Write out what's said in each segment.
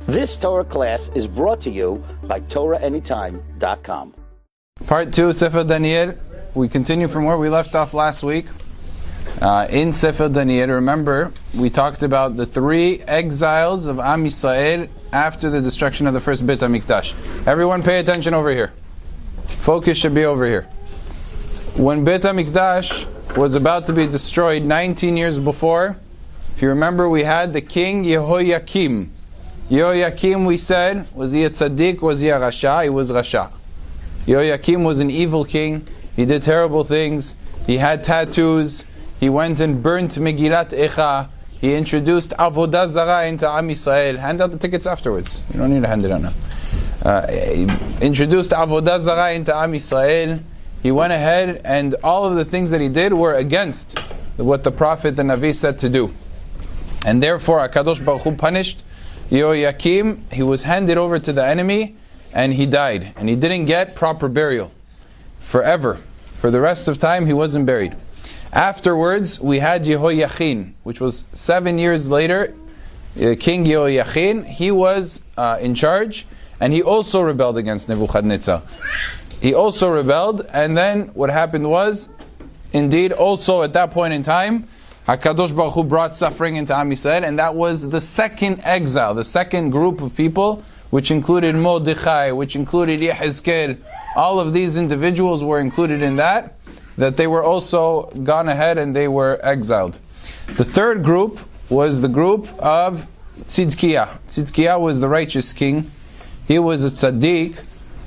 This Torah class is brought to you by TorahAnytime.com. Part 2, Sefer Daniel. We continue from where we left off last week. In Sefer Daniel, remember, we talked about the 3 exiles of Am Yisrael after the destruction of the first Beit HaMikdash. Everyone pay attention over here. Focus should be over here. When Beit HaMikdash was about to be destroyed 19 years before, if you remember, we had the king Yehoyakim. Yehoyakim, we said, was he a tzaddik, was he a rasha? He was rasha. Yehoyakim was an evil king. He did terrible things. He had tattoos. He went and burnt Megillat Echa. He introduced Avodah Zarah into Am Yisrael. Hand out the tickets afterwards. You don't need to hand it out now. He introduced Avodah Zarah into Am Yisrael. He went ahead and all of the things that he did were against what the prophet, the Navi, said to do. And therefore, HaKadosh Baruch Hu punished Yehoyakim. He was handed over to the enemy and he died. And he didn't get proper burial. Forever. For the rest of time, he wasn't buried. Afterwards, we had Yehoyachin, which was 7 years later. King Yehoyachin, he was in charge, and he also rebelled against Nebuchadnezzar. He also rebelled, and then what happened was, indeed, also at that point in time, HaKadosh Baruch Hu brought suffering into Am Yisrael, and that was the second exile, the second group of people, which included Mordechai, which included Yehezkel. All of these individuals were included in that they were also gone ahead and they were exiled. The third group was the group of Tzidkiah. Tzidkiah was the righteous king. He was a tzaddik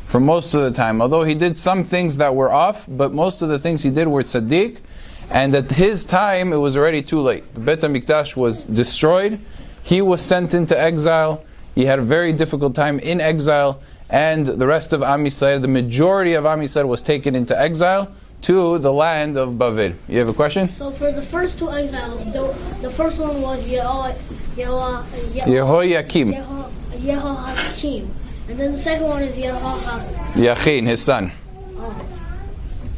for most of the time. Although he did some things that were off, but most of the things he did were tzaddik. And at his time, it was already too late. The Beit HaMikdash was destroyed. He was sent into exile. He had a very difficult time in exile. And the rest of Am Yisrael, the majority of Am Yisrael was taken into exile to the land of Bavel. You have a question? So for the first 2 exiles, the first one was Yehoyakim. Yehohakim. And then the second one is Yehohakim. Yachin, his son. Oh.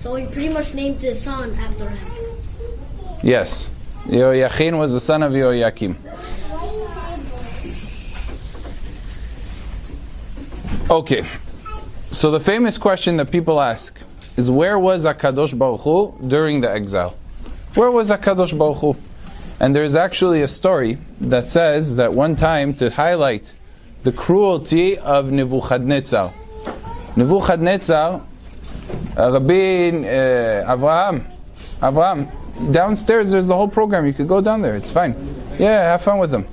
So he pretty much named his son after him. Yes. Yehoyachin was the son of Yehoyakim. Okay. So the famous question that people ask is, where was HaKadosh Baruch Hu during the exile? Where was HaKadosh Baruch Hu? And there's actually a story that says that one time, to highlight the cruelty of Nebuchadnezzar. Nebuchadnezzar, Rabbi Avraham, downstairs there's the whole program. You could go down there. It's fine. Yeah, have fun with them.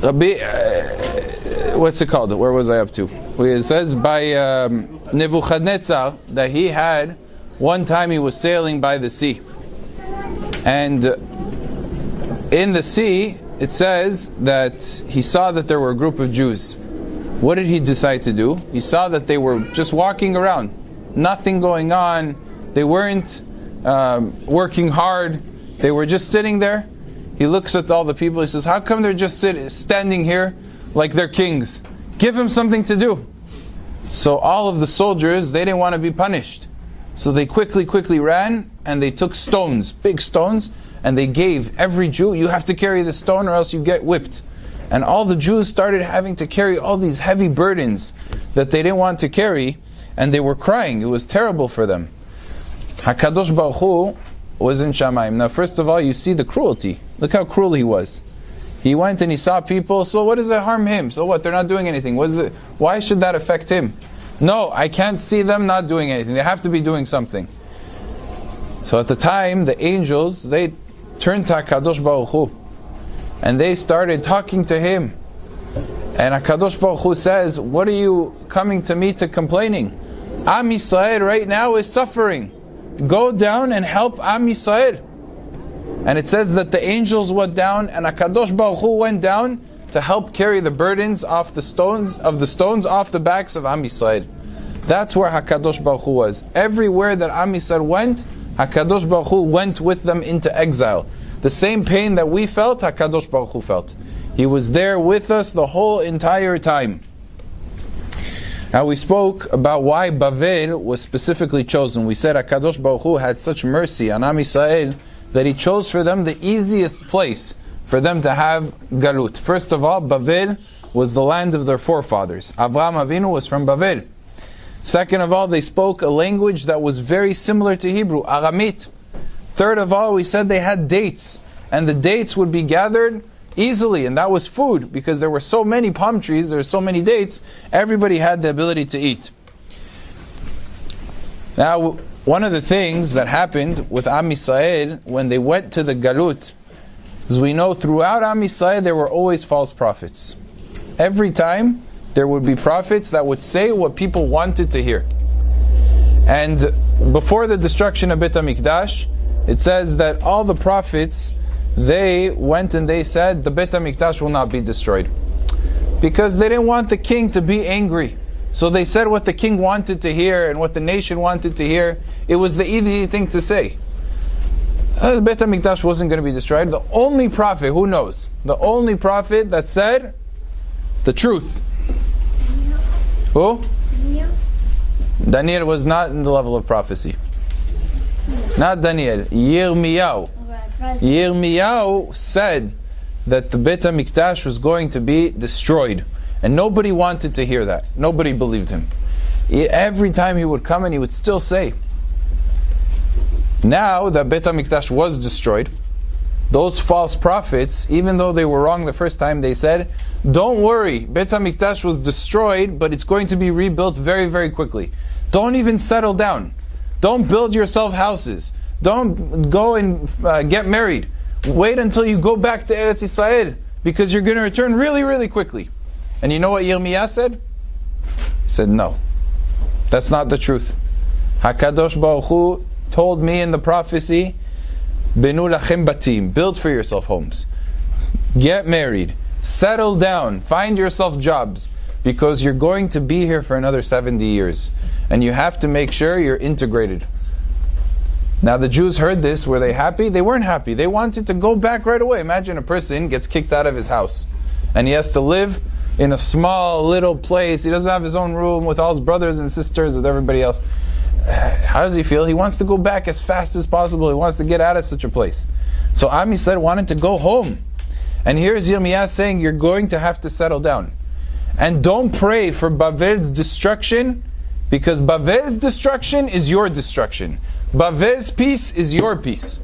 Rabbi, what's it called? Where was I up to? It says by Nebuchadnezzar that he had, one time he was sailing by the sea. And in the sea, it says that he saw that there were a group of Jews. What did he decide to do? He saw that they were just walking around. Nothing going on. They weren't working hard. They were just sitting there. He looks at all the people. He says, how come they're just standing here like they're kings? Give them something to do. So all of the soldiers, they didn't want to be punished. So they quickly ran and they took stones, big stones, and they gave every Jew, you have to carry the stone or else you get whipped. And all the Jews started having to carry all these heavy burdens that they didn't want to carry, and they were crying. It was terrible for them. HaKadosh Baruch Hu was in Shamayim. Now first of all, you see the cruelty. Look how cruel he was. He went and he saw people, so what does it harm him? So what? They're not doing anything. Why should that affect him? No, I can't see them not doing anything. They have to be doing something. So at the time, the angels, they turned to HaKadosh Baruch Hu and they started talking to him. And HaKadosh Baruch Hu says, what are you coming to me to complaining? Am Yisrael right now is suffering. Go down and help Am Yisrael. And it says that the angels went down and HaKadosh Baruch Hu went down to help carry the burdens off the stones off the backs of Am Yisrael. That's where HaKadosh Baruch Hu was. Everywhere that Am Yisrael went, HaKadosh Baruch Hu went with them into exile. The same pain that we felt, HaKadosh Baruch Hu felt. He was there with us the whole entire time. Now we spoke about why Bavel was specifically chosen. We said HaKadosh Baruch Hu had such mercy on Am Yisrael that He chose for them the easiest place for them to have galut. First of all, Bavel was the land of their forefathers. Avraham Avinu was from Bavel. Second of all, they spoke a language that was very similar to Hebrew, Aramit. Third of all, we said they had dates, and the dates would be gathered easily, and that was food, because there were so many palm trees, there were so many dates, everybody had the ability to eat. Now, one of the things that happened with Am Yisrael when they went to the Galut, as we know, throughout Am Yisrael there were always false prophets. Every time there would be prophets that would say what people wanted to hear. And before the destruction of Beit HaMikdash, it says that all the prophets, they went and they said the Beit HaMikdash will not be destroyed, because they didn't want the king to be angry. So they said what the king wanted to hear and what the nation wanted to hear. It was the easy thing to say. The Beit HaMikdash wasn't going to be destroyed. The only prophet, who knows? The only prophet that said the truth. Who? Daniel was not in the level of prophecy. Not Daniel. Yirmiyahu. Yirmiyahu said that the Beit HaMikdash was going to be destroyed. And nobody wanted to hear that. Nobody believed him. Every time he would come and he would still say. Now that Beit HaMikdash was destroyed, those false prophets, even though they were wrong the first time, they said, don't worry, Beit HaMikdash was destroyed, but it's going to be rebuilt very, very quickly. Don't even settle down. Don't build yourself houses. Don't go and get married. Wait until you go back to Eretz Yisrael, because you're going to return really, really quickly. And you know what Yirmiyah said? He said, no. That's not the truth. HaKadosh Baruch Hu told me in the prophecy, Benu lachem batim, build for yourself homes. Get married. Settle down. Find yourself jobs. Because you're going to be here for another 70 years. And you have to make sure you're integrated. Now the Jews heard this. Were they happy? They weren't happy. They wanted to go back right away. Imagine a person gets kicked out of his house. And he has to live in a small little place. He doesn't have his own room with all his brothers and sisters, with everybody else. How does he feel? He wants to go back as fast as possible. He wants to get out of such a place. So Am Yisrael wanted to go home. And here's Yirmiyah saying, you're going to have to settle down. And don't pray for Bavel's destruction, because Bavel's destruction is your destruction. Bavel's peace is your peace.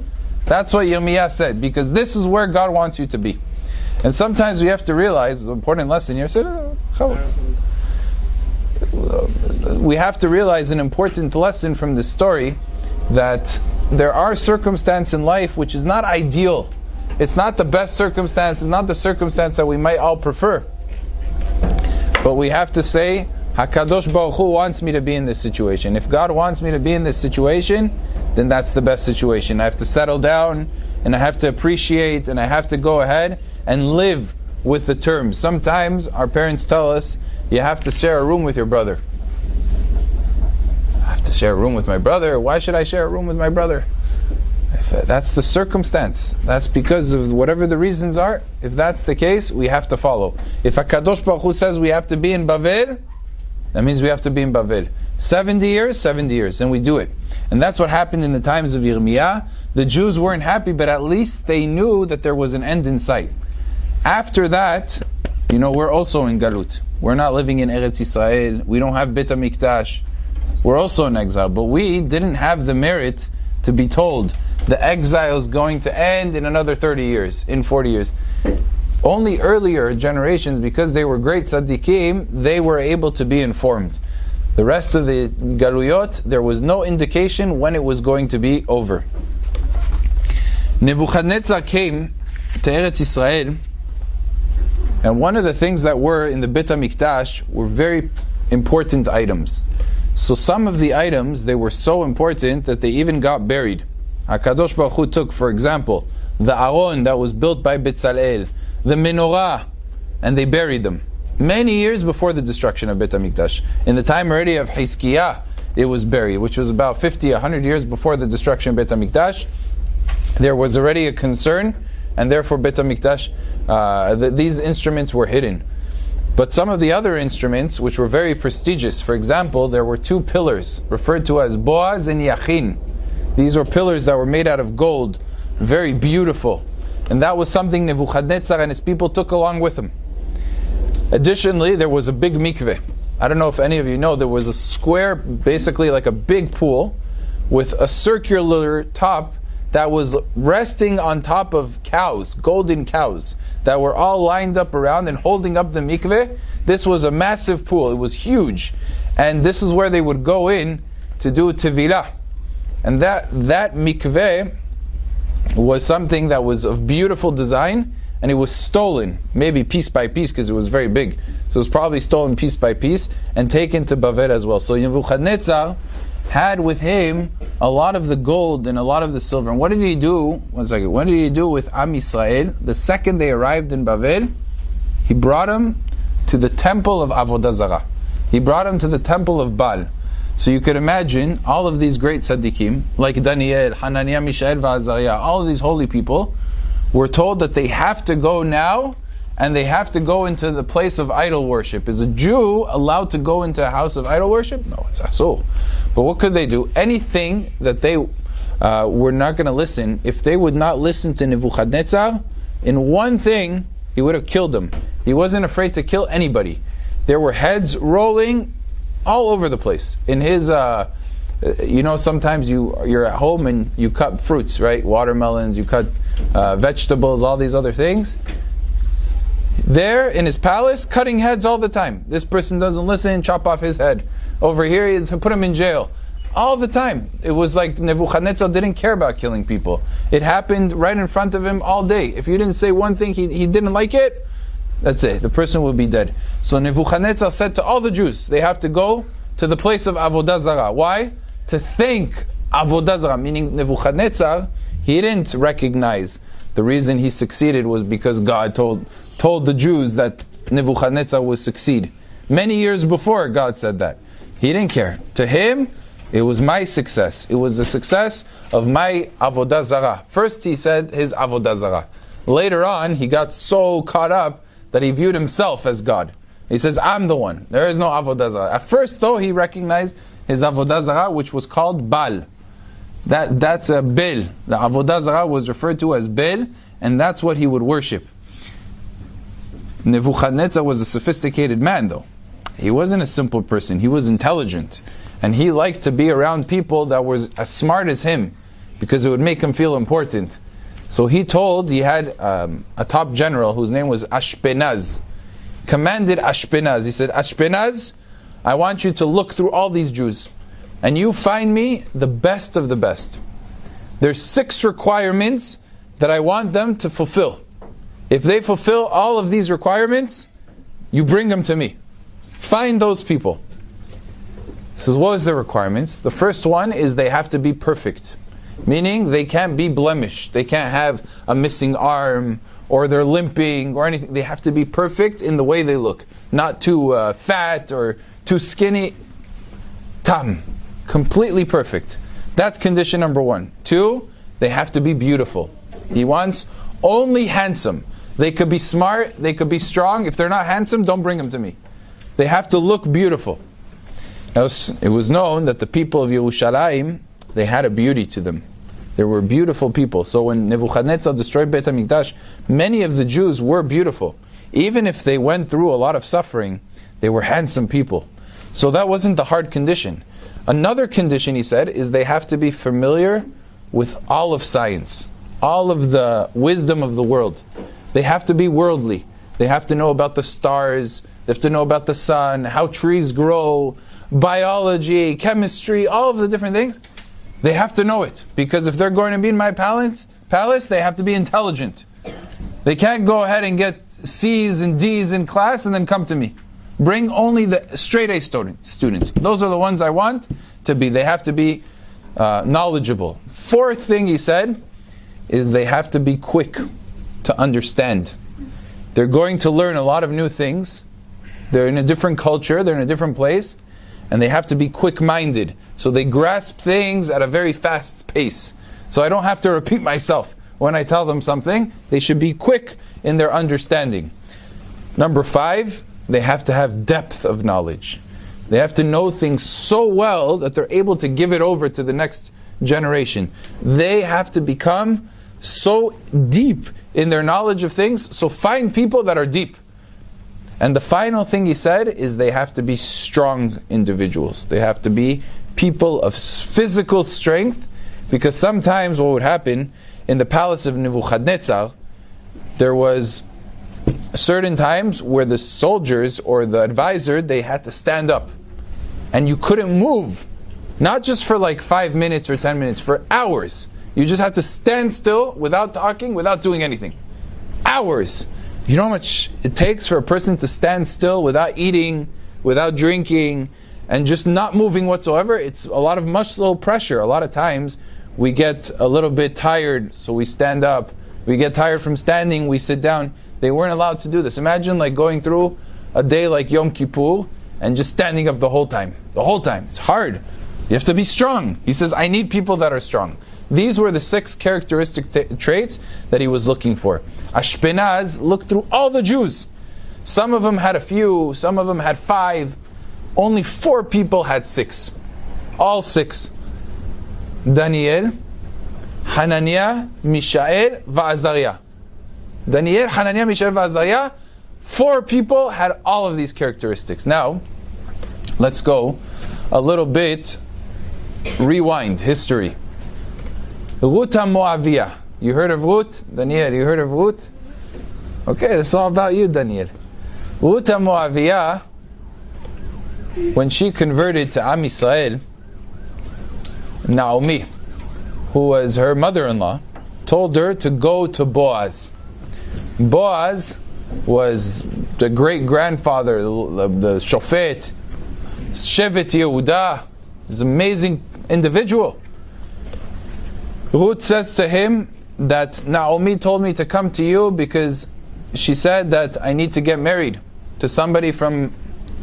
That's what Yirmiyah said, because this is where God wants you to be. And sometimes we have to realize, an important lesson here, we have to realize an important lesson from this story, that there are circumstances in life which is not ideal. It's not the best circumstance, it's not the circumstance that we might all prefer. But we have to say, HaKadosh Baruch Hu wants me to be in this situation. If God wants me to be in this situation, then that's the best situation. I have to settle down, and I have to appreciate, and I have to go ahead and live with the terms. Sometimes our parents tell us, you have to share a room with your brother. I have to share a room with my brother. Why should I share a room with my brother? If that's the circumstance, that's because of whatever the reasons are. If that's the case, we have to follow. If HaKadosh Baruch Hu says we have to be in Bavel, that means we have to be in Bavel. 70 years, and we do it. And that's what happened in the times of Yirmiyah. The Jews weren't happy, but at least they knew that there was an end in sight. After that, we're also in Galut. We're not living in Eretz Yisrael. We don't have Beit HaMikdash. We're also in exile. But we didn't have the merit to be told the exile is going to end in another 30 years, in 40 years. Only earlier generations, because they were great tzaddikim, they were able to be informed. The rest of the Galuyot, there was no indication when it was going to be over. Nebuchadnezzar came to Eretz Yisrael, and one of the things that were in the Beit HaMikdash were very important items. So some of the items, they were so important that they even got buried. HaKadosh Baruch Hu took, for example, the Aron that was built by Betzalel, the menorah, and they buried them. Many years before the destruction of Beit HaMikdash. In the time already of Hizkiah, it was buried, which was about 50, 100 years before the destruction of Beit HaMikdash. There was already a concern, and therefore Beit HaMikdash, these instruments were hidden. But some of the other instruments, which were very prestigious, for example, there were two pillars, referred to as Boaz and Yachin. These were pillars that were made out of gold, very beautiful. And that was something Nebuchadnezzar and his people took along with him. Additionally, there was a big mikveh. I don't know if any of you know, there was a square, basically like a big pool, with a circular top that was resting on top of cows, golden cows, that were all lined up around and holding up the mikveh. This was a massive pool. It was huge. And this is where they would go in to do tevilah. And that mikveh was something that was of beautiful design, and it was stolen, maybe piece by piece, because it was very big. So it was probably stolen piece by piece and taken to Bavel as well. So Nebuchadnezzar had with him a lot of the gold and a lot of the silver. And what did he do? One second. What did he do with Am Yisrael? The second they arrived in Bavel, he brought them to the temple of Avodah Zarah. He brought them to the temple of Baal. So you could imagine all of these great tzaddikim, like Daniel, Hananiah, Mishael, Azariah, all of these holy people, were told that they have to go now, and they have to go into the place of idol worship. Is a Jew allowed to go into a house of idol worship? No, it's asur. But what could they do? Anything that they were not going to listen, if they would not listen to Nebuchadnezzar, in one thing, he would have killed them. He wasn't afraid to kill anybody. There were heads rolling all over the place. In his, sometimes you're at home and you cut fruits, right? Watermelons, you cut vegetables, all these other things. There in his palace, cutting heads all the time. This person doesn't listen, chop off his head. Over here, put him in jail. All the time. It was like Nebuchadnezzar didn't care about killing people. It happened right in front of him all day. If you didn't say one thing, he didn't like it, that's it. The person will be dead. So Nebuchadnezzar said to all the Jews, they have to go to the place of Avodah Zarah. Why? To thank Avodah Zarah, meaning Nebuchadnezzar, he didn't recognize the reason he succeeded was because God told the Jews that Nebuchadnezzar would succeed. Many years before, God said that. He didn't care. To him, it was my success. It was the success of my Avodah Zarah. First he said his Avodah Zarah. Later on, he got so caught up that he viewed himself as God. He says, I'm the one. There is no Avodah Zarah. At first, though, he recognized his Avodah Zarah, which was called Baal. That's a Baal. The Avodah Zarah was referred to as Baal, and that's what he would worship. Nebuchadnezzar was a sophisticated man, though. He wasn't a simple person. He was intelligent. And he liked to be around people that were as smart as him, because it would make him feel important. So he had a top general whose name was Ashpenaz. Commanded Ashpenaz. He said, Ashpenaz, I want you to look through all these Jews, and you find me the best of the best. There's 6 requirements that I want them to fulfill. If they fulfill all of these requirements, you bring them to me. Find those people. He says, what is the requirements? The first one is they have to be perfect. Meaning they can't be blemished. They can't have a missing arm, or they're limping, or anything. They have to be perfect in the way they look. Not too fat or too skinny. Tam. Completely perfect. That's condition number 1. 2, they have to be beautiful. He wants only handsome. They could be smart, they could be strong. If they're not handsome, don't bring them to me. They have to look beautiful. It was known that the people of Yerushalayim, they had a beauty to them. They were beautiful people. So when Nebuchadnezzar destroyed Beit HaMikdash, many of the Jews were beautiful. Even if they went through a lot of suffering, they were handsome people. So that wasn't the hard condition. Another condition, he said, is they have to be familiar with all of science, all of the wisdom of the world. They have to be worldly. They have to know about the stars, they have to know about the sun, how trees grow, biology, chemistry, all of the different things. They have to know it, because if they're going to be in my palace, they have to be intelligent. They can't go ahead and get C's and D's in class and then come to me. Bring only the straight A students. Those are the ones I want to be. They have to be knowledgeable. 4th thing he said is they have to be quick to understand. They're going to learn a lot of new things. They're in a different culture, they're in a different place, and they have to be quick-minded. So they grasp things at a very fast pace. So I don't have to repeat myself when I tell them something. They should be quick in their understanding. Number 5, they have to have depth of knowledge. They have to know things so well that they're able to give it over to the next generation. They have to become so deep in their knowledge of things. So find people that are deep. And the final thing he said is they have to be strong individuals. They have to be people of physical strength, because sometimes what would happen in the palace of Nebuchadnezzar, there was certain times where the soldiers or the advisor, they had to stand up. And you couldn't move. Not just for like 5 minutes or 10 minutes, for hours. You just had to stand still without talking, without doing anything. Hours. You know how much it takes for a person to stand still without eating, without drinking, and just not moving whatsoever? It's a lot of muscle pressure. A lot of times we get a little bit tired, so we stand up. We get tired from standing, we sit down. They weren't allowed to do this. Imagine like going through a day like Yom Kippur and just standing up the whole time. The whole time. It's hard. You have to be strong. He says, I need people that are strong. These were the 6 characteristic traits that he was looking for. Ashpenaz looked through all the Jews. Some of them had a few, some of them had 5. Only 4 people had 6. All 6. Daniel, Hananiah, Mishael, Va'azariah. Daniel, Hananiah, Mishael, Va'azariah. 4 people had all of these characteristics. Now, let's go a little bit, rewind history. Ruth Moaviyah. You heard of Ruth? Daniel, you heard of Ruth? Okay, this is all about you, Daniel. Ruth Moaviyah, when she converted to Am Yisrael, Naomi, who was her mother-in-law, told her to go to Boaz. Boaz was the great-grandfather, the Shofet, Shevet Yehuda, this amazing individual. Ruth says to him that Naomi told me to come to you because she said that I need to get married to somebody from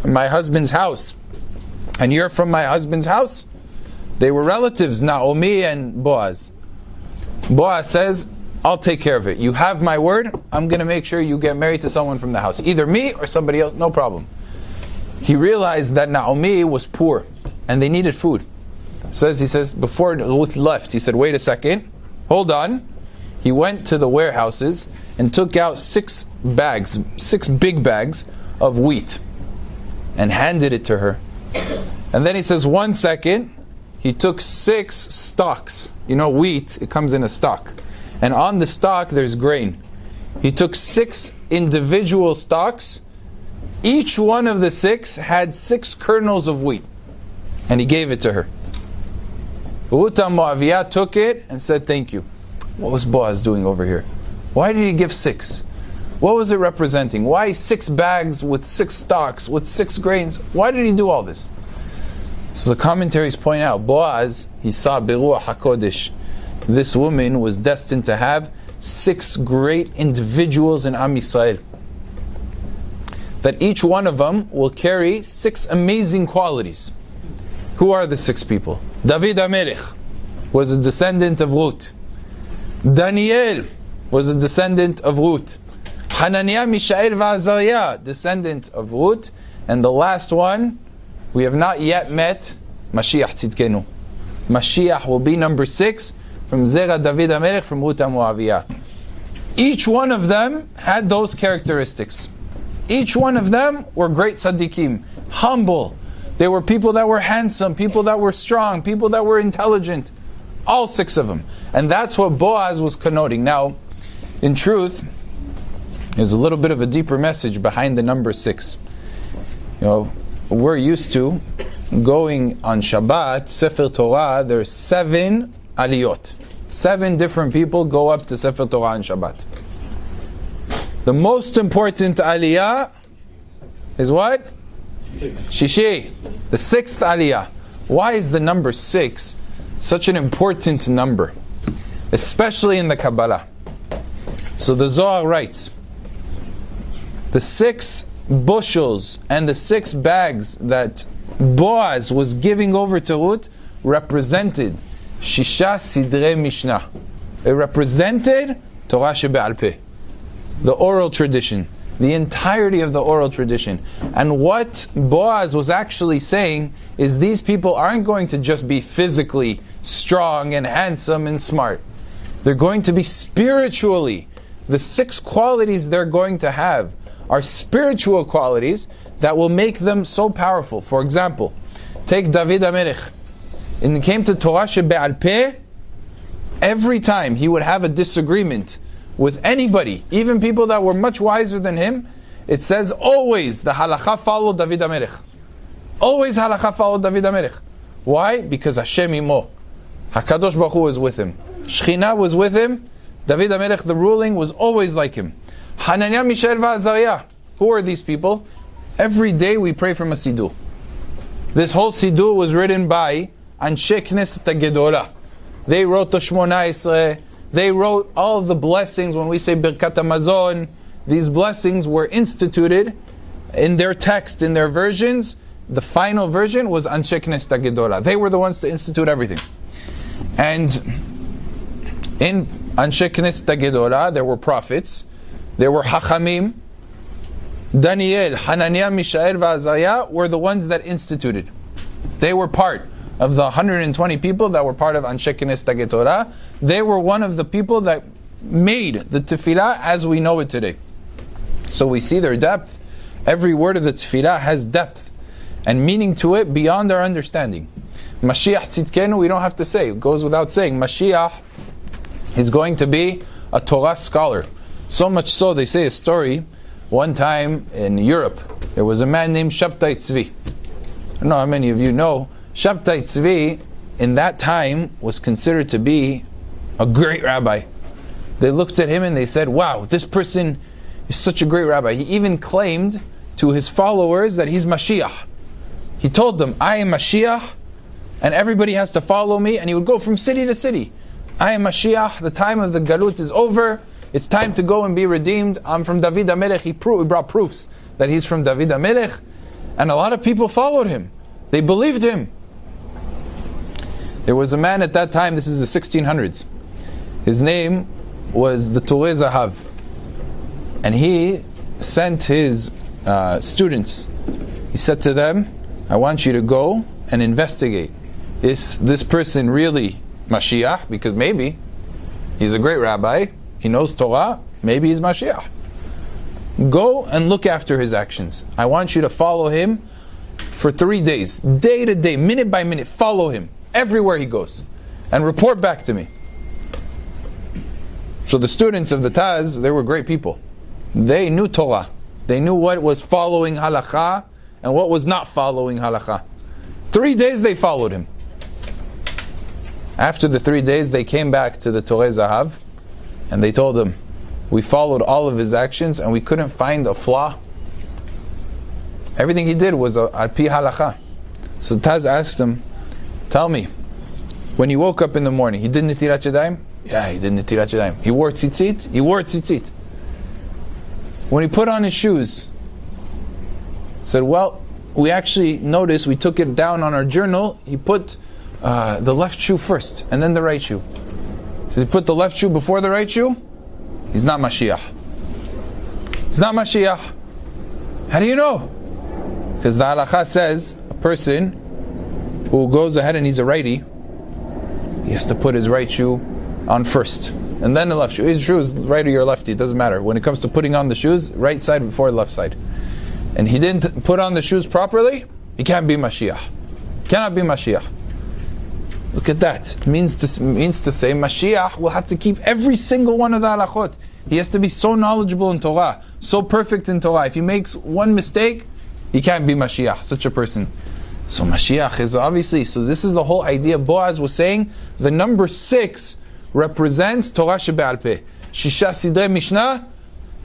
my husband's house. And you're from my husband's house? They were relatives, Naomi and Boaz. Boaz says, I'll take care of it. You have my word, I'm going to make sure you get married to someone from the house. Either me or somebody else, no problem. He realized that Naomi was poor and they needed food. He says, before Ruth left, he said, wait a second, hold on. He went to the warehouses and took out 6 big bags of wheat and handed it to her. And then he says, 1 second, he took 6 stalks. You know, wheat, it comes in a stalk. And on the stalk, there's grain. He took 6 individual stalks. Each one of the 6 had 6 kernels of wheat. And he gave it to her. Ruth Moaviyah took it and said, thank you. What was Boaz doing over here? Why did he give 6? What was it representing? Why 6 bags with 6 stalks, with 6 grains? Why did he do all this? So the commentaries point out, Boaz, he saw Beruach HaKodesh. This woman was destined to have 6 great individuals in Am Yisrael. That each one of them will carry 6 amazing qualities. Who are the 6 people? David HaMelech was a descendant of Ruth. Daniel was a descendant of Ruth. Hananiah, Mishael, Va'azariah, descendant of Ruth. And the last one, we have not yet met, Mashiach Tzidkenu. Mashiach will be number 6 from Zera David HaMelech, from Ruth Moaviyah. Each one of them had those characteristics. Each one of them were great tzaddikim, humble. They were people that were handsome, people that were strong, people that were intelligent. All 6 of them. And that's what Boaz was connoting. Now, in truth, there's a little bit of a deeper message behind the number 6. You know, we're used to going on Shabbat, Sefer Torah, there's 7 aliyot. 7 different people go up to Sefer Torah on Shabbat. The most important aliyah is what? Shishi, the 6th aliyah. Why is the number 6 such an important number? Especially in the Kabbalah. So the Zohar writes, the 6 bushels and the 6 bags that Boaz was giving over to Ruth represented Shisha Sidrei Mishnah. It represented Torah Shebe'al Peh, the oral tradition, the entirety of the oral tradition. And what Boaz was actually saying is these people aren't going to just be physically strong and handsome and smart. They're going to be spiritually. The 6 qualities they're going to have are spiritual qualities that will make them so powerful. For example, take David HaMelech. When it came to Torah shebe'al peh, every time he would have a disagreement with anybody, even people that were much wiser than him, it says always the halakha followed David HaMelech. Always halakha followed David HaMelech. Why? Because Hashem imo. HaKadosh Baruch Hu was with him. Shekhinah was with him. David HaMelech, the ruling was always like him. Hananiah, Mishael, Azariah. Who are these people? Every day we pray from a siddur. This whole siddur was written by Anshe Knesset HaGedolah. They wrote the Shmona Esrei. They wrote all the blessings. When we say Birkat HaMazon, these blessings were instituted in their text, in their versions. The final version was Anshe Knesset HaGedolah. They were the ones to institute everything. And in Anshe Knesset HaGedolah, there were prophets, there were Hachamim. Daniel, Hananiah, Mishael, Azariah were the ones that instituted. They were part of the 120 people that were part of Anshe Knesset HaGedolah. They were one of the people that made the tefillah as we know it today. So we see their depth. Every word of the tefillah has depth and meaning to it beyond our understanding. Mashiach Tzidkenu, we don't have to say, it goes without saying. Mashiach is going to be a Torah scholar. So much so, they say a story, one time in Europe, there was a man named Shabtai Tzvi. I don't know how many of you know, Shabtai Tzvi in that time was considered to be a great rabbi. They looked at him and they said, wow, this person is such a great rabbi. He even claimed to his followers that he's Mashiach. He told them, I am Mashiach, and everybody has to follow me. And he would go from city to city. I am Mashiach, the time of the Galut is over. It's time to go and be redeemed. I'm from David HaMelech. He brought proofs that he's from David HaMelech. And a lot of people followed him. They believed him. There was a man at that time, this is the 1600s. His name was the Toreh Zahav. And he sent his students. He said to them, I want you to go and investigate. Is this person really Mashiach? Because maybe he's a great rabbi, he knows Torah, maybe he's Mashiach. Go and look after his actions. I want you to follow him for 3 days, day to day, minute by minute. Follow him everywhere he goes and report back to me. So the students of the Taz, they were great people. They knew Torah. They knew what was following halakha and what was not following halakha. 3 days they followed him. After the 3 days, they came back to the Toreh Zahav and they told him, we followed all of his actions and we couldn't find a flaw. Everything he did was al pi halakha. So Taz asked him, tell me, when he woke up in the morning, he did Netilat Yadayim? Yeah, he did Netilat Yadayim. He wore tzitzit? He wore tzitzit. When he put on his shoes, said, well, we actually noticed, we took it down on our journal, he put the left shoe first, and then the right shoe. So he put the left shoe before the right shoe? He's not Mashiach. He's not Mashiach. How do you know? Because the halakha says, a person who goes ahead and he's a righty, he has to put his right shoe on first, and then the left shoe. His shoe is righty or lefty, it doesn't matter. When it comes to putting on the shoes, right side before the left side. And he didn't put on the shoes properly, he can't be Mashiach. Cannot be Mashiach. Look at that. It means to say Mashiach will have to keep every single one of the halachot. He has to be so knowledgeable in Torah, so perfect in Torah. If he makes one mistake, he can't be Mashiach, such a person. So Mashiach is obviously, so this is the whole idea. Boaz was saying, the number 6 represents Torah shebe'al peh. Shisha Sidrei Mishnah,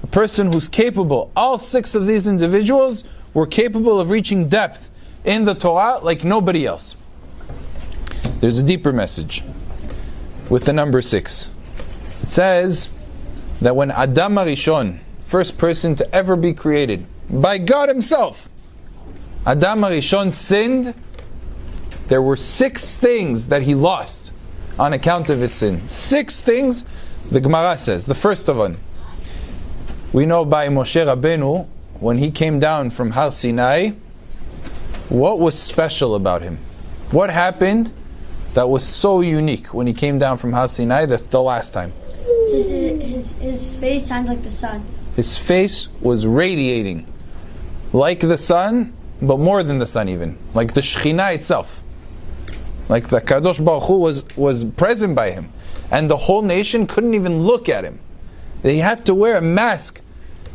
a person who's capable. All 6 of these individuals were capable of reaching depth in the Torah like nobody else. There's a deeper message with the number 6. It says that when Adam HaRishon, first person to ever be created by God Himself, Adam HaRishon sinned, there were 6 things that he lost on account of his sin. 6 things, the Gemara says. The first of them, we know by Moshe Rabbeinu, when he came down from Har Sinai, what was special about him? What happened that was so unique when he came down from Har Sinai the last time? His face shines like the sun. His face was radiating like the sun, but more than the sun even, like the Shekhinah itself. Like the Kadosh Baruch Hu was present by him. And the whole nation couldn't even look at him. They had to wear a mask.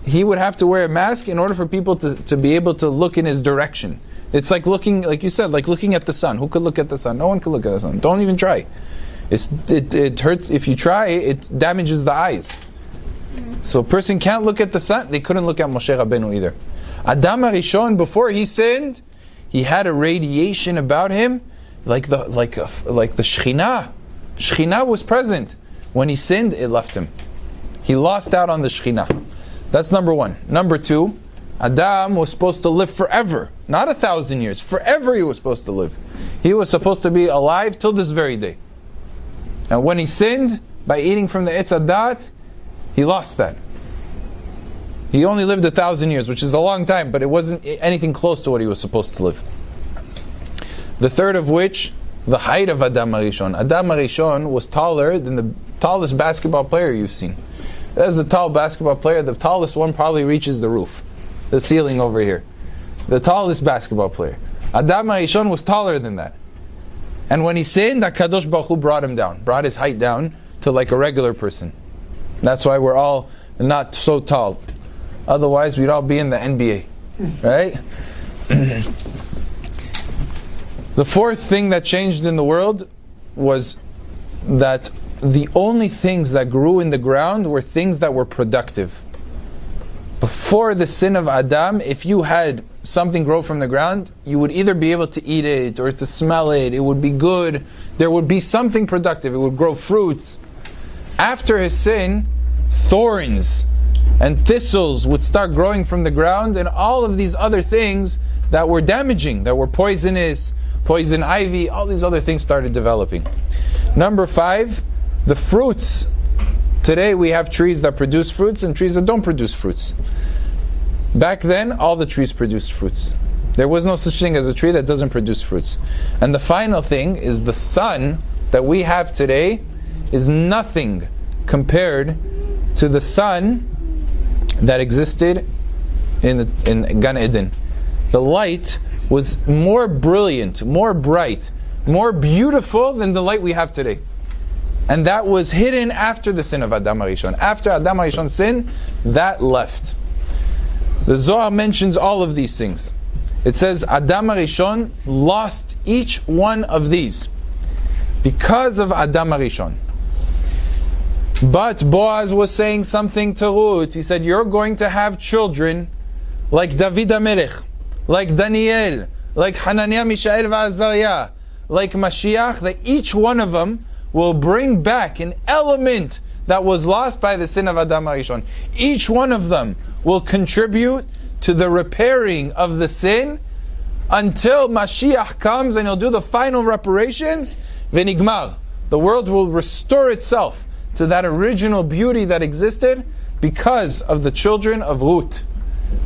He would have to wear a mask in order for people to be able to look in his direction. It's like looking, like you said, like looking at the sun. Who could look at the sun? No one could look at the sun. Don't even try. It hurts. If you try, it damages the eyes. So a person can't look at the sun. They couldn't look at Moshe Rabbeinu either. Adam HaRishon, before he sinned, he had a radiation about him, like the Shekhinah. Shekhinah was present. When he sinned, it left him. He lost out on the Shekhinah. That's number one. Number two, Adam was supposed to live forever. Not 1,000 years. Forever he was supposed to live. He was supposed to be alive till this very day. And when he sinned, by eating from the Etz Hadat, he lost that. He only lived 1,000 years, which is a long time, but it wasn't anything close to what he was supposed to live. The third of which, the height of Adam HaRishon. Adam HaRishon was taller than the tallest basketball player you've seen. There's a tall basketball player, the tallest one probably reaches the roof, the ceiling over here. The tallest basketball player. Adam HaRishon was taller than that. And when he sinned, HaKadosh Baruch Hu brought him down, brought his height down to like a regular person. That's why we're all not so tall. Otherwise, we'd all be in the NBA, right? The fourth thing that changed in the world was that the only things that grew in the ground were things that were productive. Before the sin of Adam, if you had something grow from the ground, you would either be able to eat it or to smell it. It would be good. There would be something productive. It would grow fruits. After his sin, thorns and thistles would start growing from the ground, and all of these other things that were damaging, that were poisonous, poison ivy, all these other things started developing. Number 5, the fruits. Today we have trees that produce fruits and trees that don't produce fruits. Back then, all the trees produced fruits. There was no such thing as a tree that doesn't produce fruits. And the final thing is the sun that we have today is nothing compared to the sun that existed in Gan Eden. The light was more brilliant, more bright, more beautiful than the light we have today. And that was hidden after the sin of Adam HaRishon. After Adam HaRishon sinned, that left. The Zohar mentions all of these things. It says Adam HaRishon lost each one of these because of Adam HaRishon. But Boaz was saying something to Ruth. He said, you're going to have children like David HaMelech, like Daniel, like Hananiah, Mishael, Azariah, like Mashiach, that each one of them will bring back an element that was lost by the sin of Adam HaRishon. Each one of them will contribute to the repairing of the sin until Mashiach comes and he'll do the final reparations. V'nigmar. The world will restore itself to that original beauty that existed because of the children of Ruth.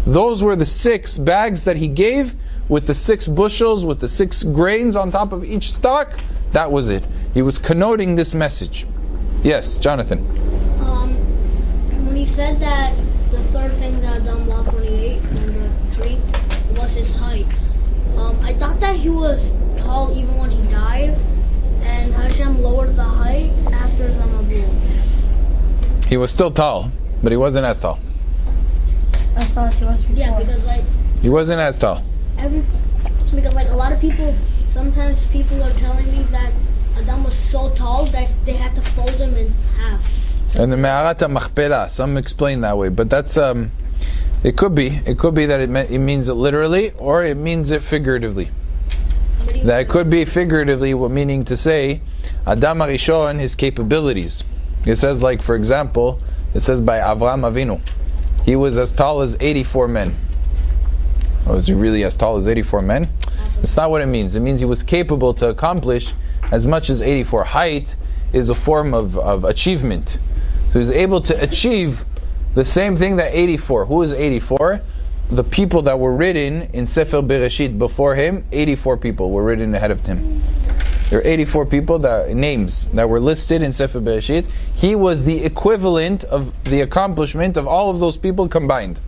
Those were the 6 bags that he gave with the 6 bushels, with the 6 grains on top of each stalk. That was it. He was connoting this message. Yes, Jonathan. When he said that the third thing that Adam lost when he ate from the tree was his height, I thought that he was tall even when he died, and Hashem lowered the height after the Mabul. He was still tall, but he wasn't as tall. As tall as he was before. Yeah, because he wasn't as tall. Because a lot of people, sometimes people are telling me that Adam was so tall that they had to fold him in half. And the Me'arat HaMachpelah, some explain that way, but that's it could be that it means it literally, or it means it figuratively. That could be figuratively, meaning to say Adam HaRishon, his capabilities. It says, like, for example, it says by Avraham Avinu, he was as tall as 84 men. Oh, was he really as tall as 84 men? That's not what it means. It means he was capable to accomplish as much as 84. Height is a form of achievement. So he was able to achieve the same thing that 84. Who is 84? The people that were written in Sefer Bereshit before him, 84 people were written ahead of him. There are 84 people, names that were listed in Sefer Bereshit. He was the equivalent of the accomplishment of all of those people combined.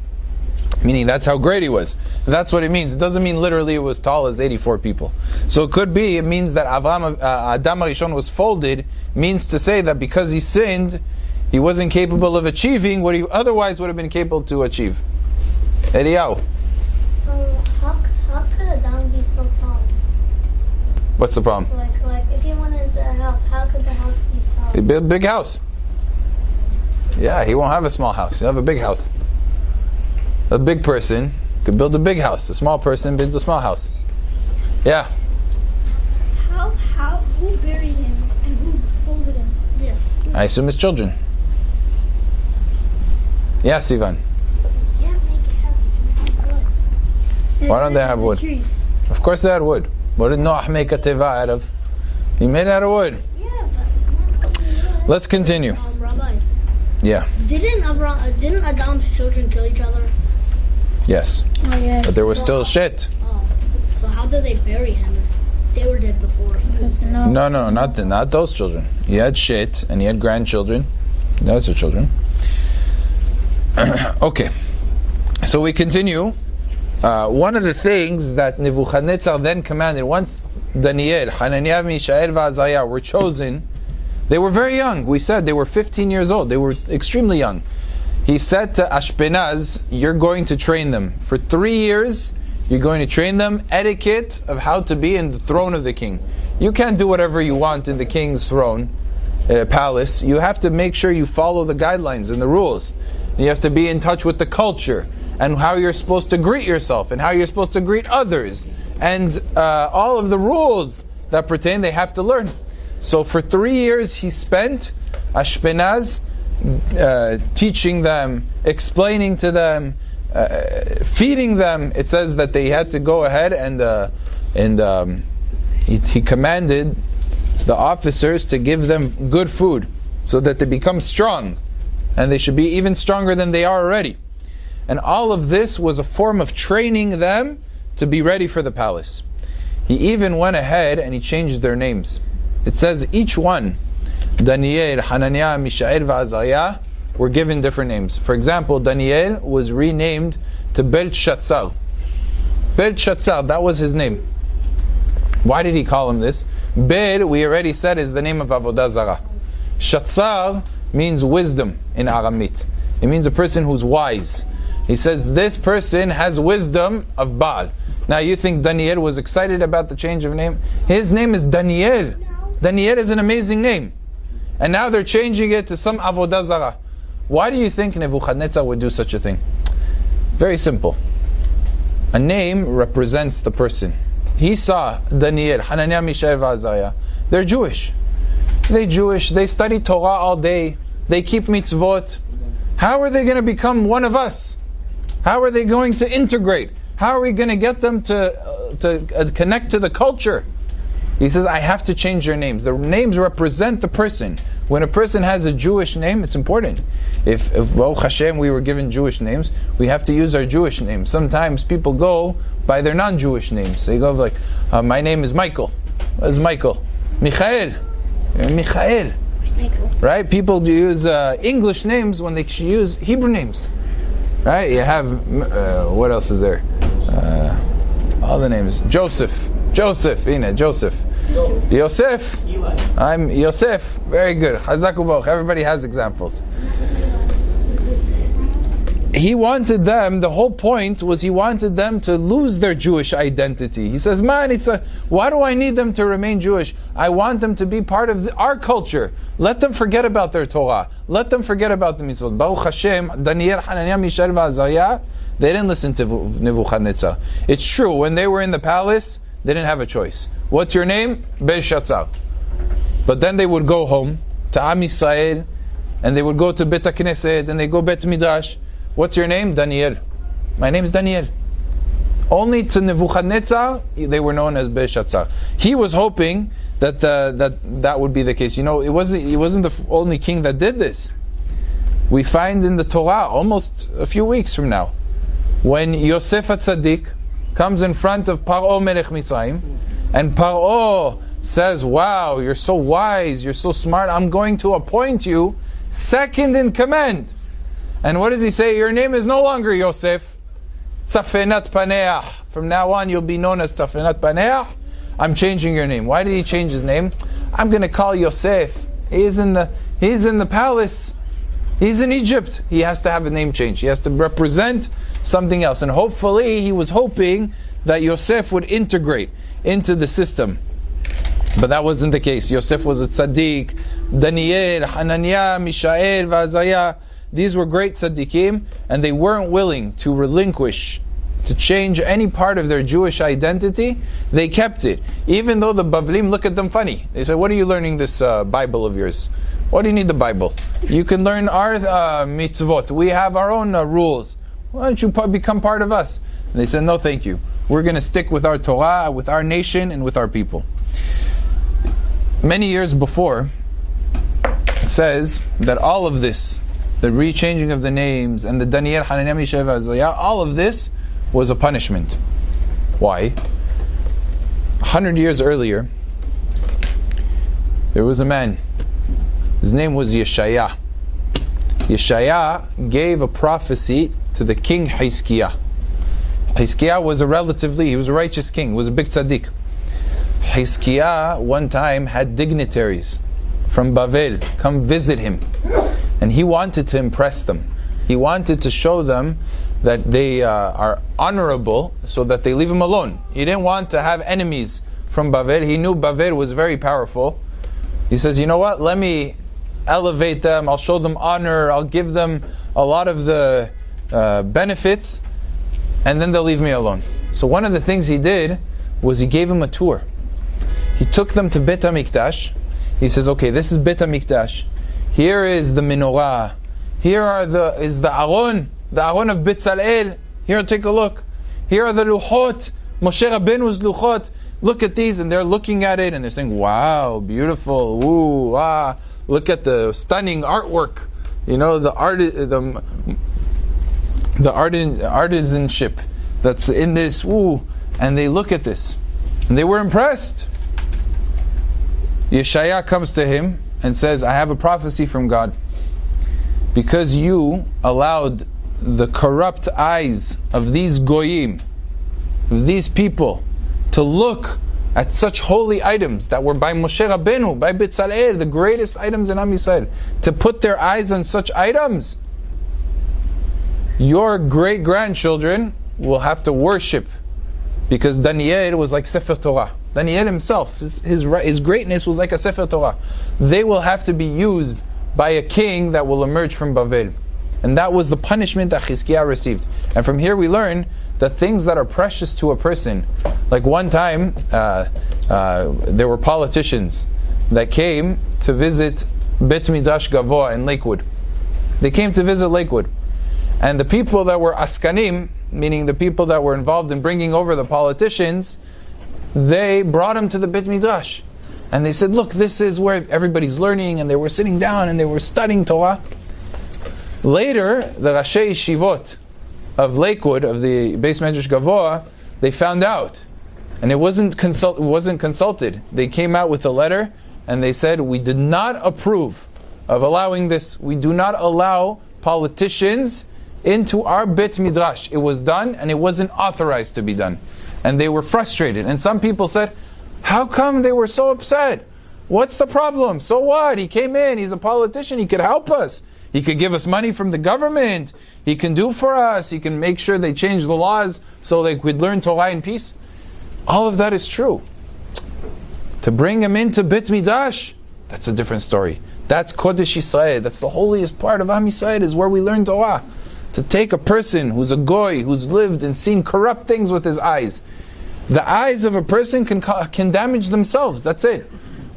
Meaning that's how great he was. That's what it means. It doesn't mean literally it was tall as 84 people. So it means that Adam HaRishon was folded, means to say that because he sinned, he wasn't capable of achieving what he otherwise would have been capable to achieve. Eliyahu. How could Adam be so tall? What's the problem? Like if he went into a house, how could the house be tall? He built a big house. Yeah, he won't have a small house. He'll have a big house. A big person could build a big house. A small person builds a small house. Yeah. Who buried him and who folded him? Yeah. I assume his children. Yeah, Sivan. Can't make it happen. Why don't they have wood? Trees. Of course they had wood. What did Noah make a teva out of? He made it out of wood. Yeah, but Let's continue. Rabbi, Yeah. didn't Adam's children kill each other? Yes. Oh yeah. But there was still shit. Oh, so how did they bury him if they were dead before? No, not those children. He had shit and he had grandchildren. Those are children. Okay. So we continue. One of the things that Nebuchadnezzar then commanded, once Daniel, Hananiah, Mishael, and Azariah were chosen, they were very young. We said they were 15 years old. They were extremely young. He said to Ashpenaz, you're going to train them. For 3 years, you're going to train them etiquette of how to be in the throne of the king. You can't do whatever you want in the king's throne, palace. You have to make sure you follow the guidelines and the rules. You have to be in touch with the culture and how you're supposed to greet yourself and how you're supposed to greet others. And all of the rules that pertain, they have to learn. So for 3 years he spent, Ashpenaz, teaching them, explaining to them, feeding them. It says that they had to go ahead and he commanded the officers to give them good food so that they become strong. And they should be even stronger than they are already. And all of this was a form of training them to be ready for the palace. He even went ahead and he changed their names. It says each one, Daniel, Hananiah, Mishael, and Azariah, were given different names. For example, Daniel was renamed to Belshazzar. Belshazzar, that was his name. Why did he call him this? Bel, we already said, is the name of Avodah Zarah. Shatzar means wisdom in Aramit. It means a person who's wise. He says this person has wisdom of Baal. Now you think Daniel was excited about the change of name? His name is Daniel. Daniel is an amazing name. And now they're changing it to some Avodah Zarah. Why do you think Nebuchadnezzar would do such a thing? Very simple. A name represents the person. He saw Daniel, Hananiah, Mishael, and Azariah. They're Jewish. They study Torah all day. They keep mitzvot. How are they going to become one of us? How are they going to integrate? How are we going to get them to connect to the culture? He says, I have to change their names. The names represent the person. When a person has a Jewish name, it's important. If Baruch Hashem, we were given Jewish names, we have to use our Jewish names. Sometimes people go by their non-Jewish names. They go like, my name is Michael. What is Michael? Michael. Michael. Right? People use English names when they should use Hebrew names. Right? You have, what else is there? All the names. Joseph. Joseph. Yosef. I'm Yosef. Very good. Chazak u'baruch. Everybody has examples. He wanted them, the whole point was he wanted them to lose their Jewish identity. He says, why do I need them to remain Jewish? I want them to be part of our culture. Let them forget about their Torah. Let them forget about the mitzvot. Baruch Hashem, Daniel, Hananiah, Mishael, and Azariah, they didn't listen to Nebuchadnezzar. It's true, when they were in the palace, they didn't have a choice. What's your name? Belshazzar. But then they would go home to Am Yisrael, and they would go to Bet HaKnesset, and they go Bet Midrash. What's your name? Daniel. My name is Daniel. Only to Nebuchadnezzar, they were known as Belshazzar. He was hoping that that would be the case. You know, he wasn't the only king that did this. We find in the Torah, almost a few weeks from now, when Yosef HaTzadik comes in front of Paro Melech Mitzrayim, and Paro says, wow, you're so wise, you're so smart, I'm going to appoint you second in command. And what does he say? Your name is no longer Yosef, Safenat Paneach. From now on you'll be known as Safenat Paneach. I'm changing your name. Why did he change his name? I'm going to call Yosef. He's in the palace. He's in Egypt. He has to have a name change. He has to represent something else. And hopefully he was hoping that Yosef would integrate into the system. But that wasn't the case. Yosef was a tzaddik. Daniel, Hananiah, Mishael, Vazaya. These were great tzaddikim, and they weren't willing to relinquish, to change any part of their Jewish identity. They kept it. Even though the Bavlim look at them funny. They say, what are you learning this Bible of yours? Why do you need the Bible? You can learn our mitzvot. We have our own rules. Why don't you become part of us? And they said, no thank you. We're going to stick with our Torah, with our nation, and with our people. Many years before, it says that all of this, the rechanging of the names, and the Daniel, Hananiah, Mishael, Azariah, all of this was a punishment. Why? 100 years earlier, there was a man. His name was Yeshaya. Yeshaya gave a prophecy to the king Hizkiah. Hizkiah was he was a righteous king, he was a big tzaddik. Hizkiah one time had dignitaries from Bavel come visit him, and he wanted to impress them. He wanted to show them that they are honorable, so that they leave him alone. He didn't want to have enemies from Bavel. He knew Bavel was very powerful. He says, you know what, let me elevate them, I'll show them honor, I'll give them a lot of the benefits, and then they'll leave me alone. So one of the things he did was he gave him a tour. He took them to Beit HaMikdash. He says, okay, this is Beit HaMikdash. Here is the menorah. Here is the Aron of Betzalel. Here, take a look. Here are the luchot, Moshe Rabbeinu's luchot. Look at these, and they're looking at it, and they're saying, wow, beautiful, ooh, ah. Look at the stunning artwork. You know, the artisanship that's in this, ooh. And they look at this, and they were impressed. Yeshaya comes to him and says, I have a prophecy from God. Because you allowed the corrupt eyes of these goyim, of these people, to look at such holy items that were by Moshe Rabbeinu, by Betzalel, the greatest items in Am Yisrael, to put their eyes on such items, your great-grandchildren will have to worship, because Daniel was like Sefer Torah. Daniel himself, his greatness was like a Sefer Torah. They will have to be used by a king that will emerge from Bavel. And that was the punishment that Hizkiah received. And from here we learn that things that are precious to a person, like one time there were politicians that came to visit Bet Midrash Gavoa in Lakewood. They came to visit Lakewood. And the people that were askanim, meaning the people that were involved in bringing over the politicians, they brought him to the Bet Midrash. And they said, look, this is where everybody's learning, and they were sitting down and they were studying Torah. Later, the Rashi Yeshivot of Lakewood, of the Beis Medrash Gavoa, they found out. And it wasn't consulted. They came out with a letter, and they said, we did not approve of allowing this. We do not allow politicians into our Bet Midrash. It was done, and it wasn't authorized to be done. And they were frustrated. And some people said, how come they were so upset? What's the problem? So what? He came in, he's a politician, he could help us. He could give us money from the government. He can do for us. He can make sure they change the laws so they could learn Torah in peace. All of that is true. To bring him into Bet Midrash, that's a different story. That's Kodesh Yisrael. That's the holiest part of Am Yisrael, is where we learn Torah. To take a person who's a goy, who's lived and seen corrupt things with his eyes. The eyes of a person can damage themselves. That's it.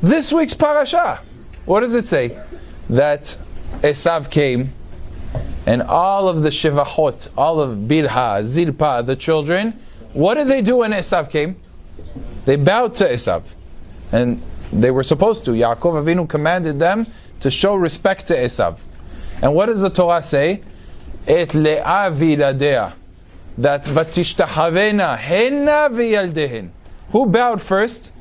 This week's parasha, what does it say? That Esav came, and all of the Shevachot, all of Bilha, Zilpa, the children, what did they do when Esav came? They bowed to Esav. And they were supposed to. Yaakov Avinu commanded them to show respect to Esav. And what does the Torah say? Et le'ah v'yiladea. That vatishtahavena henna v'yaldehen. Who bowed first?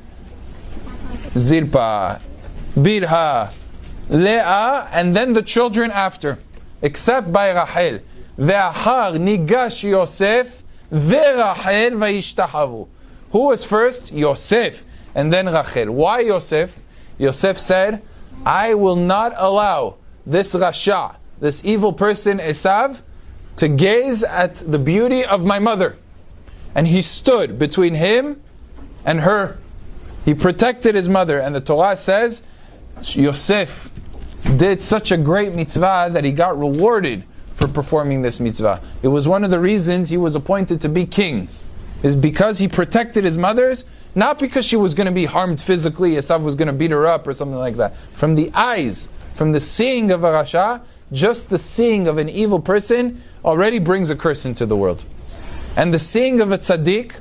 Zilpa, Bilha, Leah, and then the children after, except by Rachel. Ve'achar nigash Yosef ve'Rachel vayishtahavu. Who was first? Yosef, and then Rachel. Why Yosef? Yosef said, I will not allow this Rasha, this evil person Esav, to gaze at the beauty of my mother. And he stood between him and her. He protected his mother. And the Torah says, Yosef did such a great mitzvah that he got rewarded for performing this mitzvah. It was one of the reasons he was appointed to be king. Is because he protected his mother's, not because she was going to be harmed physically, Esav was going to beat her up or something like that. From the eyes, from the seeing of a Rasha, just the seeing of an evil person already brings a curse into the world. And the seeing of a tzaddik,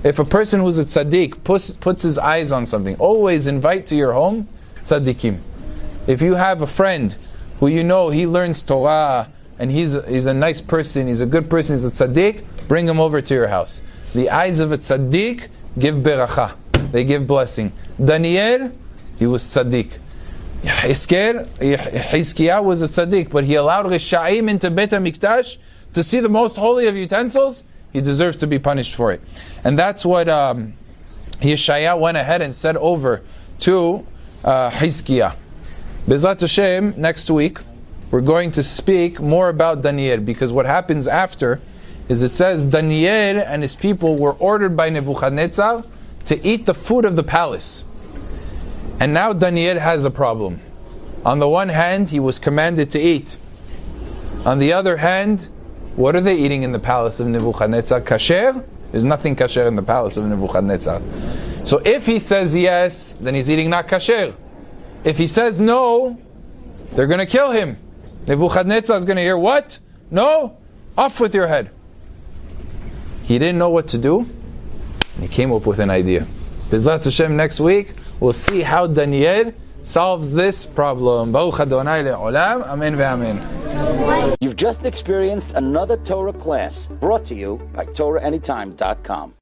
if a person who's a tzaddik puts his eyes on something, always invite to your home tzaddikim. If you have a friend who you know he learns Torah and he's a nice person, he's a good person, he's a tzaddik, bring him over to your house. The eyes of a tzaddik give beracha, they give blessing. Daniel, he was tzaddik. Hizkiah was a tzaddik, but he allowed Risha'im into Beit HaMikdash to see the most holy of utensils. He deserves to be punished for it. And that's what Yeshaya went ahead and said over to Hizkiah. Bezrat Hashem, next week, we're going to speak more about Daniel, because what happens after is it says Daniel and his people were ordered by Nebuchadnezzar to eat the food of the palace. And now Daniel has a problem. On the one hand, he was commanded to eat. On the other hand, what are they eating in the palace of Nebuchadnezzar? Kasher? There's nothing kasher in the palace of Nebuchadnezzar. So if he says yes, then he's eating not kasher. If he says no, they're going to kill him. Nebuchadnezzar is going to hear, what? No? Off with your head. He didn't know what to do, and he came up with an idea. Bezrat Hashem, next week, we'll see how Daniel solves this problem. Baruch Adonai le'olam. Amen ve'amen. You've just experienced another Torah class brought to you by TorahAnytime.com.